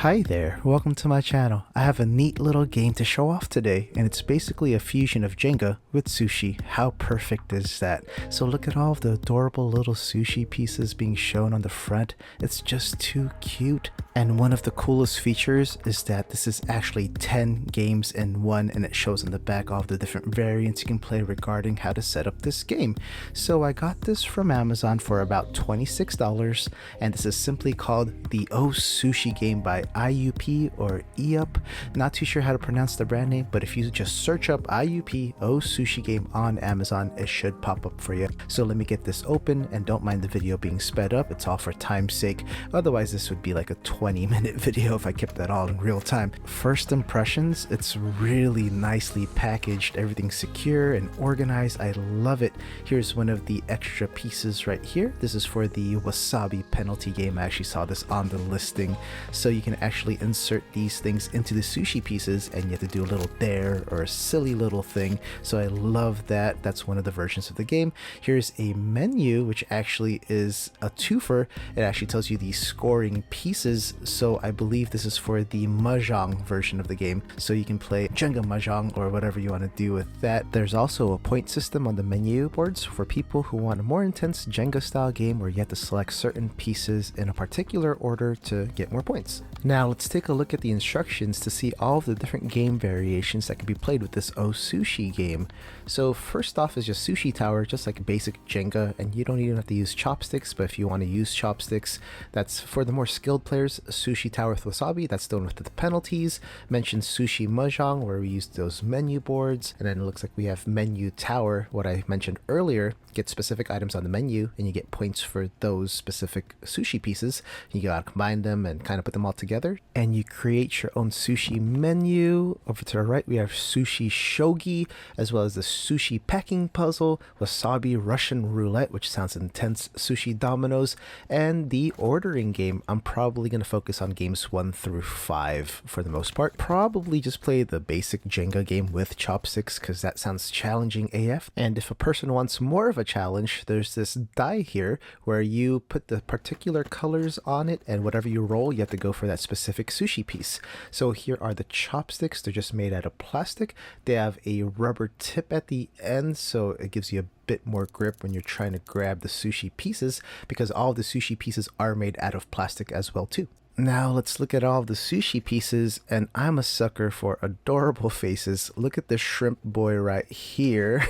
Hi there, welcome to my channel. I have a neat little game to show off today, and it's basically a fusion of Jenga with sushi. How perfect is that? So look at all of the adorable little sushi pieces being shown on the front. It's just too cute. And one of the coolest features is that this is actually 10 games in one, and it shows on the back all of the different variants you can play regarding how to set up this game. So I got this from Amazon for about $26, and this is simply called the Sushi game by IUP or IUP. Not too sure how to pronounce the brand name, but if you just search up IUP Sushi game on Amazon, it should pop up for you. So let me get this open, and don't mind the video being sped up, it's all for time's sake. Otherwise this would be like a 20-minute video if I kept that all in real time. First impressions, it's really nicely packaged, everything's secure and organized. I love it. Here's one of the extra pieces right here. This is for the wasabi penalty game. I actually saw this on the listing. So you can actually insert these things into the sushi pieces, and you have to do a little dare or a silly little thing. So I love that. That's one of the versions of the game. Here's a menu, which actually is a twofer. It actually tells you the scoring pieces. So I believe this is for the Mahjong version of the game. So you can play Jenga Mahjong or whatever you want to do with that. There's also a point system on the menu boards for people who want a more intense Jenga style game where you have to select certain pieces in a particular order to get more points. Now let's take a look at the instructions to see all of the different game variations that can be played with this Sushi game. So first off is just Sushi Tower, just like basic Jenga, and you don't even have to use chopsticks, but if you want to use chopsticks, that's for the more skilled players. Sushi Tower with wasabi, that's the one with the penalties. Mentioned Sushi Mahjong, where we use those menu boards, and then it looks like we have Menu Tower, what I mentioned earlier. Get specific items on the menu and you get points for those specific sushi pieces. You gotta combine them and kind of put them all together, and you create your own sushi menu. Over to the right we have Sushi Shogi, as well as the Sushi Packing Puzzle, Wasabi Russian Roulette, which sounds intense, Sushi Dominoes, and the ordering game. I'm probably going to focus on games 1 through 5 for the most part. Probably just play the basic Jenga game with chopsticks because that sounds challenging AF. And if a person wants more of a challenge, there's this die here where you put the particular colors on it, and whatever you roll, you have to go for that specific sushi piece. So here are the chopsticks. They're just made out of plastic. They have a rubber tip at the end, so it gives you a bit more grip when you're trying to grab the sushi pieces, because all the sushi pieces are made out of plastic as well too. Now let's look at all of the sushi pieces, and I'm a sucker for adorable faces. Look at the shrimp boy right here.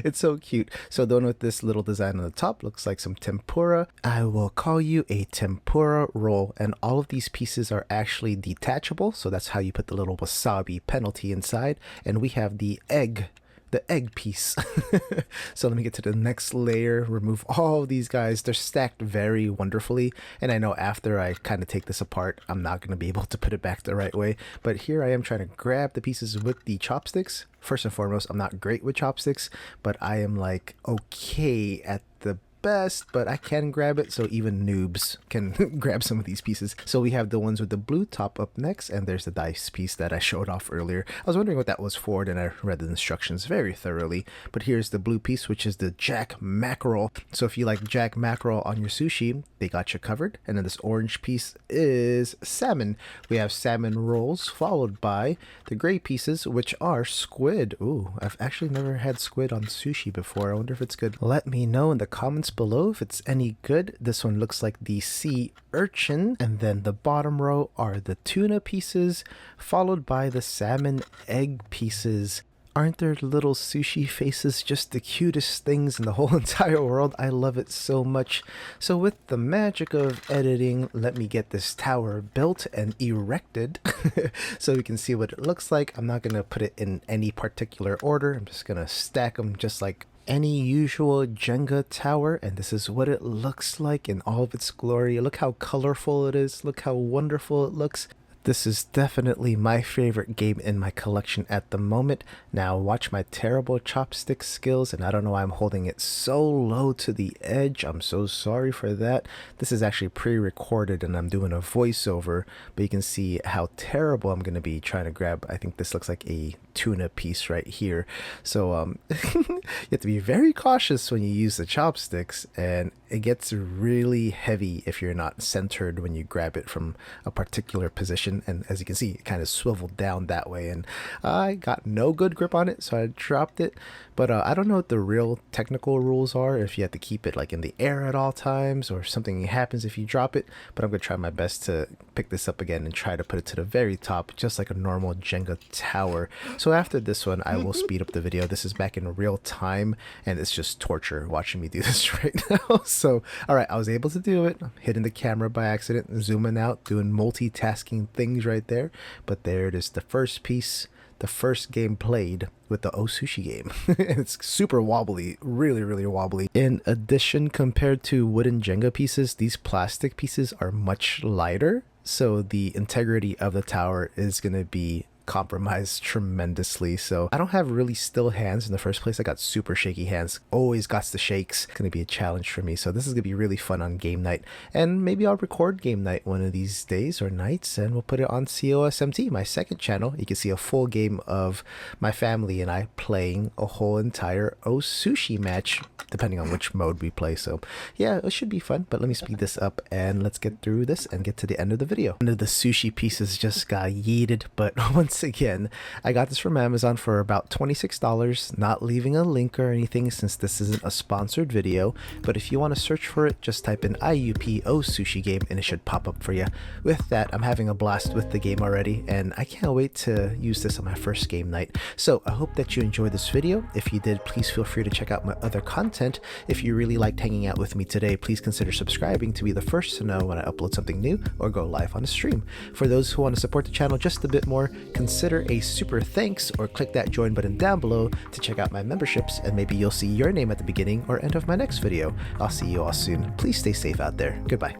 It's so cute. So the one with this little design on the top looks like some tempura. I will call you a tempura roll, and all of these pieces are actually detachable, so that's how you put the little wasabi penalty inside. And we have the egg piece. So let me get to the next layer, remove all of these guys. They're stacked very wonderfully, and I know after I kind of take this apart, I'm not going to be able to put it back the right way, but here I am trying to grab the pieces with the chopsticks. First and foremost, I'm not great with chopsticks, but I am like okay at the best, but I can grab it, so even noobs can grab some of these pieces. So we have the ones with the blue top up next, and there's the dice piece that I showed off earlier. I was wondering what that was for, and I read the instructions very thoroughly. But here's the blue piece, which is the jack mackerel. So if you like jack mackerel on your sushi, they got you covered. And then this orange piece is salmon. We have salmon rolls, followed by the gray pieces, which are squid. Ooh, I've actually never had squid on sushi before. I wonder if it's good. Let me know in the comments below if it's any good. This one looks like the sea urchin, and then the bottom row are the tuna pieces, followed by the salmon egg pieces. Aren't their little sushi faces just the cutest things in the whole entire world? I love it so much. So with the magic of editing, let me get this tower built and erected so we can see what it looks like. I'm not going to put it in any particular order. I'm just going to stack them just like any usual Jenga tower, and this is what it looks like in all of its glory. Look how colorful it is. Look how wonderful it looks. This is definitely my favorite game in my collection at the moment. Now watch my terrible chopstick skills, and I don't know why I'm holding it so low to the edge. I'm so sorry for that. This is actually pre-recorded and I'm doing a voiceover, but you can see how terrible I'm going to be trying to grab. I think this looks like a tuna piece right here. So you have to be very cautious when you use the chopsticks, and it gets really heavy if you're not centered when you grab it from a particular position. And as you can see, it kind of swiveled down that way, and I got no good grip on it, so I dropped it. But I don't know what the real technical rules are, if you have to keep it like in the air at all times or something happens if you drop it. But I'm gonna try my best to pick this up again and try to put it to the very top, just like a normal Jenga tower. So after this one, I will speed up the video. This is back in real time, and it's just torture watching me do this right now. So all right, I was able to do it. I'm hitting the camera by accident, zooming out, doing multitasking things right there. But there it is, the first piece, the first game played with the Sushi game. It's super wobbly, really wobbly. In addition, compared to wooden Jenga pieces, these plastic pieces are much lighter, so the integrity of the tower is going to be compromised tremendously. So I don't have really still hands in the first place. I got super shaky hands, always got the shakes. It's gonna be a challenge for me, so this is gonna be really fun on game night, and maybe I'll record game night one of these days or nights, and we'll put it on COSMT, my second channel. You can see a full game of my family and I playing a whole entire Sushi match, depending on which mode we play. So yeah, it should be fun. But let me speed this up and let's get through this and get to the end of the video. One of the sushi pieces just got yeeted, but once again, I got this from Amazon for about $26, not leaving a link or anything since this isn't a sponsored video. But if you want to search for it, just type in IUP Sushi game and it should pop up for you. With that, I'm having a blast with the game already, and I can't wait to use this on my first game night. So I hope that you enjoyed this video. If you did, please feel free to check out my other content. If you really liked hanging out with me today, please consider subscribing to be the first to know when I upload something new or go live on a stream. For those who want to support the channel just a bit more, consider a super thanks or click that join button down below to check out my memberships, and maybe you'll see your name at the beginning or end of my next video. I'll see you all soon. Please stay safe out there. Goodbye.